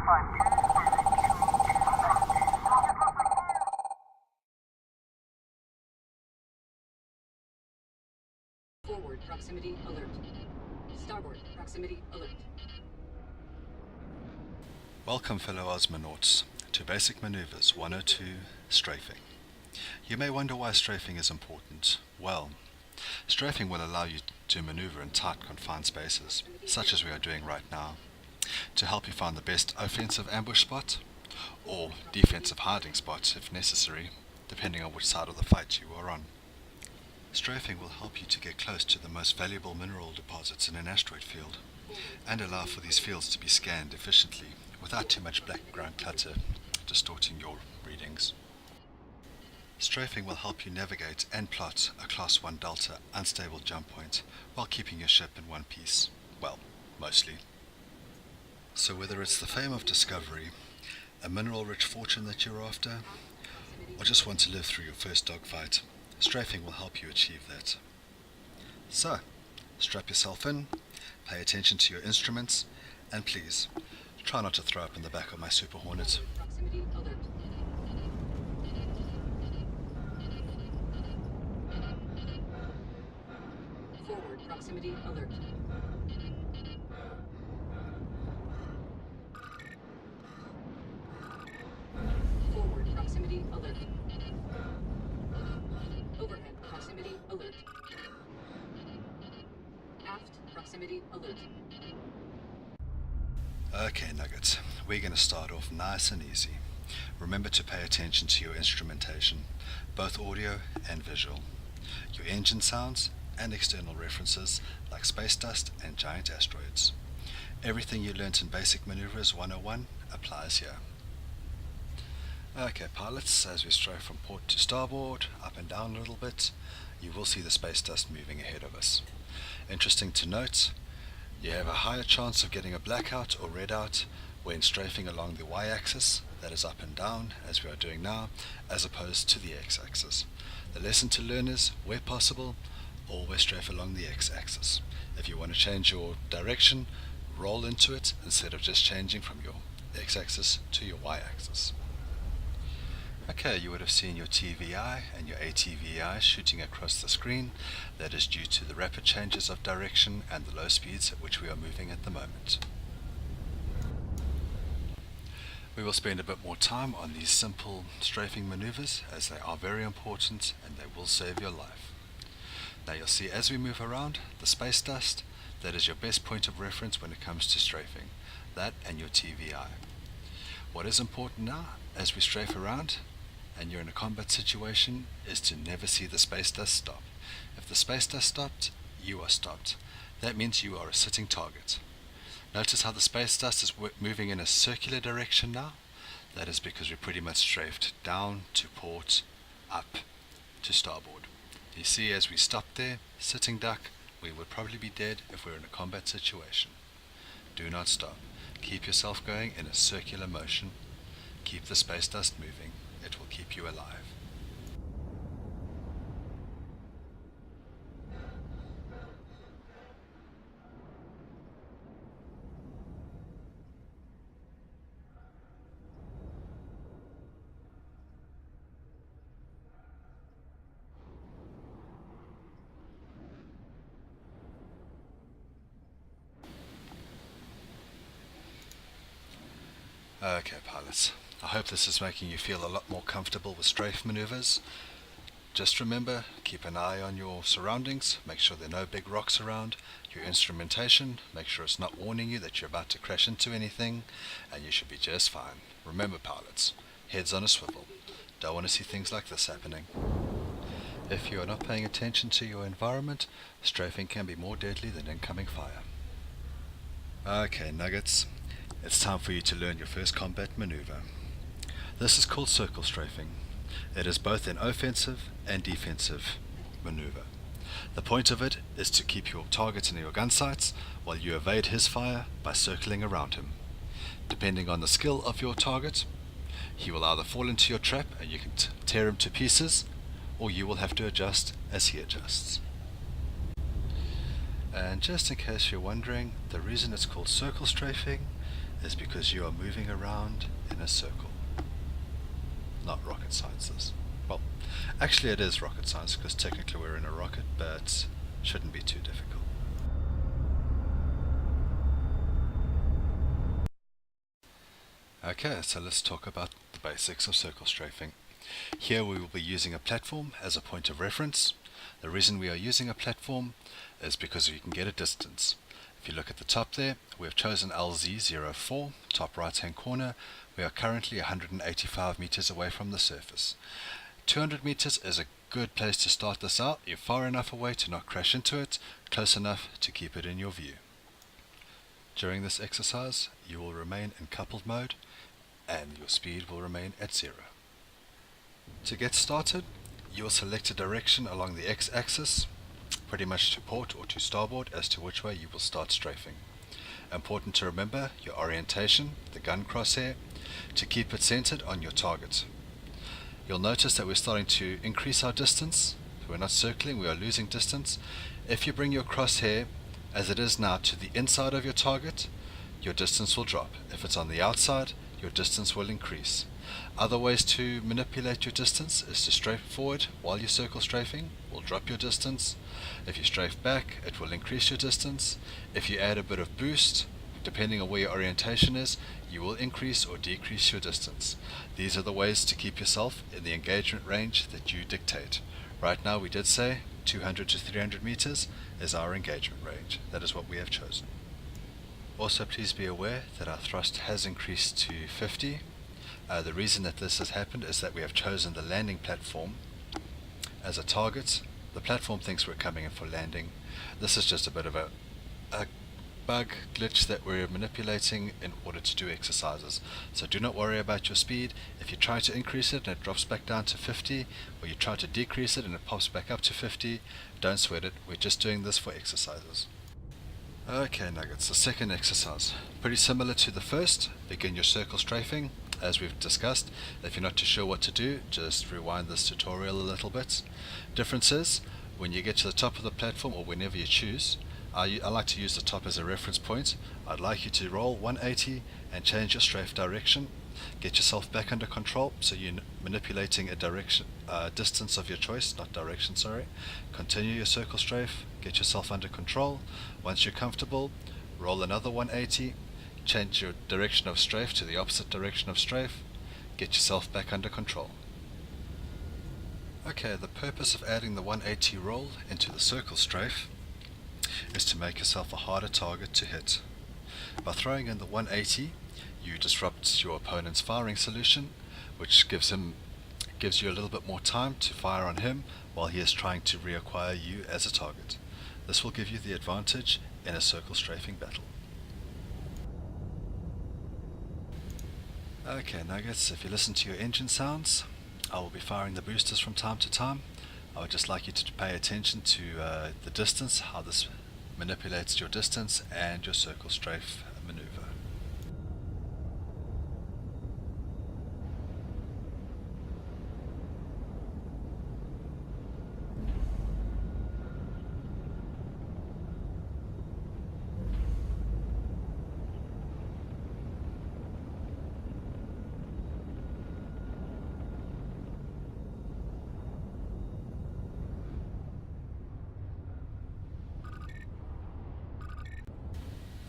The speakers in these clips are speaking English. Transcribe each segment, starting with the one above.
Forward proximity alert. Starboard proximity alert. Welcome, fellow Ausmonauts, to Basic Maneuvers 102, Strafing. You may wonder why strafing is important. Well, strafing will allow you to maneuver in tight, confined spaces, such as we are doing right now, to help you find the best offensive ambush spot, or defensive hiding spot if necessary, depending on which side of the fight you are on. Strafing will help you to get close to the most valuable mineral deposits in an asteroid field, and allow for these fields to be scanned efficiently without too much background clutter distorting your readings. Strafing will help you navigate and plot a Class 1 Delta unstable jump point while keeping your ship in one piece. Well, mostly. So whether it's the fame of discovery, a mineral-rich fortune that you're after, or just want to live through your first dogfight, strafing will help you achieve that. So, strap yourself in, pay attention to your instruments, and please, try not to throw up in the back of my Super Hornet. Proximity alert. Forward proximity alert. Forward proximity alert. Overhead proximity alert. Aft proximity alert. Okay, Nuggets, we're going to start off nice and easy. Remember to pay attention to your instrumentation, both audio and visual, your engine sounds and external references like space dust and giant asteroids. Everything you learnt in Basic Maneuvers 101 applies here. Okay, pilots, as we strafe from port to starboard, up and down a little bit, you will see the space dust moving ahead of us. Interesting to note, you have a higher chance of getting a blackout or redout when strafing along the y-axis, that is up and down, as we are doing now, as opposed to the x-axis. The lesson to learn is, where possible, always strafe along the x-axis. If you want to change your direction, roll into it instead of just changing from your x-axis to your y-axis. Okay, you would have seen your TVI and your ATVI shooting across the screen. That is due to the rapid changes of direction and the low speeds at which we are moving at the moment. We will spend a bit more time on these simple strafing maneuvers as they are very important and they will save your life. Now you'll see as we move around, the space dust, that is your best point of reference when it comes to strafing. That and your TVI. What is important now as we strafe around and you're in a combat situation is to never see the space dust stop. If the space dust stopped, you are stopped. That means you are a sitting target. Notice how the space dust is moving in a circular direction now? That is because we pretty much strafed down to port, up to starboard. You see as we stopped there, sitting duck, we would probably be dead if we were in a combat situation. Do not stop. Keep yourself going in a circular motion. Keep the space dust moving. It will keep you alive. Okay, pilots. I hope this is making you feel a lot more comfortable with strafe maneuvers. Just remember, keep an eye on your surroundings, make sure there are no big rocks around, your instrumentation, make sure it's not warning you that you're about to crash into anything, and you should be just fine. Remember, pilots, heads on a swivel. Don't want to see things like this happening. If you are not paying attention to your environment, strafing can be more deadly than incoming fire. Okay, Nuggets, it's time for you to learn your first combat maneuver. This is called circle strafing. It is both an offensive and defensive maneuver. The point of it is to keep your target in your gun sights while you evade his fire by circling around him. Depending on the skill of your target, he will either fall into your trap and you can tear him to pieces, or you will have to adjust as he adjusts. And just in case you're wondering, the reason it's called circle strafing is because you are moving around in a circle. Not rocket science this. Well, actually it is rocket science because technically we're in a rocket, but shouldn't be too difficult. Okay, so let's talk about the basics of circle strafing. Here we will be using a platform as a point of reference. The reason we are using a platform is because you can get a distance. If you look at the top there, we have chosen LZ04, top right hand corner. We are currently 185 meters away from the surface. 200 meters is a good place to start this out. You're far enough away to not crash into it, close enough to keep it in your view. During this exercise, you will remain in coupled mode and your speed will remain at 0. To get started, you will select a direction along the x-axis, pretty much to port or to starboard as to which way you will start strafing. Important to remember your orientation, the gun crosshair, to keep it centered on your target. You'll notice that we're starting to increase our distance. We're not circling, we are losing distance. If you bring your crosshair, as it is now, to the inside of your target, your distance will drop. If it's on the outside, your distance will increase. Other ways to manipulate your distance is to strafe forward while you circle strafing, will drop your distance. If you strafe back, it will increase your distance. If you add a bit of boost, depending on where your orientation is, you will increase or decrease your distance. These are the ways to keep yourself in the engagement range that you dictate. Right now we did say 200 to 300 meters is our engagement range. That is what we have chosen. Also, please be aware that our thrust has increased to 50. The reason that this has happened is that we have chosen the landing platform as a target. The platform thinks we're coming in for landing. This is just a bit of a bug glitch that we're manipulating in order to do exercises. So do not worry about your speed. If you try to increase it and it drops back down to 50, or you try to decrease it and it pops back up to 50, don't sweat it. We're just doing this for exercises. Okay, Nuggets, the second exercise. Pretty similar to the first. Begin your circle strafing. As we've discussed, if you're not too sure what to do, just rewind this tutorial a little bit. Difference is, when you get to the top of the platform, or whenever you choose, I like to use the top as a reference point. I'd like you to roll 180 and change your strafe direction. Get yourself back under control, so you're manipulating a distance of your choice, not direction, sorry. Continue your circle strafe, get yourself under control. Once you're comfortable, roll another 180, change your direction of strafe to the opposite direction of strafe, get yourself back under control. Okay, the purpose of adding the 180 roll into the circle strafe is to make yourself a harder target to hit. By throwing in the 180, you disrupt your opponent's firing solution, which gives you a little bit more time to fire on him while he is trying to reacquire you as a target. This will give you the advantage in a circle strafing battle. Okay, Nuggets, if you listen to your engine sounds, I will be firing the boosters from time to time. I would just like you to pay attention to the distance, how this manipulates your distance and your circle strafe maneuver.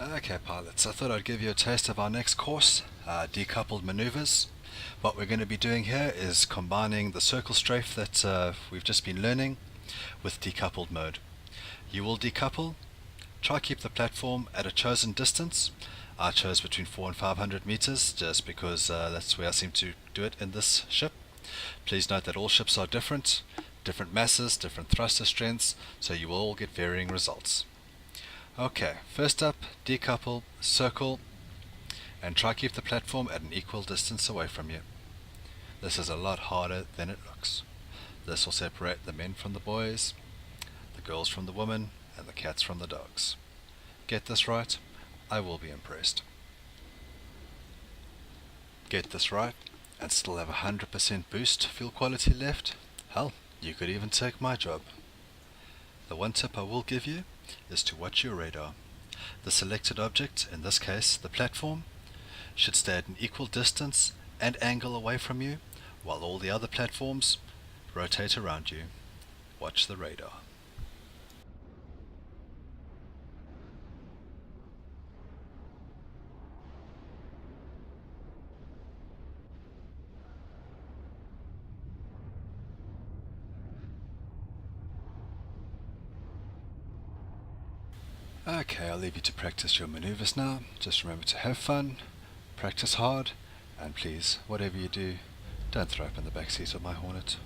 Okay, pilots, I thought I'd give you a taste of our next course, decoupled maneuvers. What we're going to be doing here is combining the circle strafe that we've just been learning with decoupled mode. You will decouple, try keep the platform at a chosen distance. I chose between 400 and 500 meters just because that's where I seem to do it in this ship. Please note that all ships are different masses, different thruster strengths, so you will all get varying results. Okay, first up, decouple, circle, and try keep the platform at an equal distance away from you. This is a lot harder than it looks. This will separate the men from the boys, the girls from the women, and the cats from the dogs. Get this right, I will be impressed. Get this right, and still have 100% boost fuel quality left? Hell, you could even take my job. The one tip I will give you is to watch your radar. The selected object, in this case the platform, should stay at an equal distance and angle away from you, while all the other platforms rotate around you. Watch the radar. Okay, I'll leave you to practice your maneuvers now. Just remember to have fun, practice hard, and please, whatever you do, don't throw up in the back seat of my Hornet.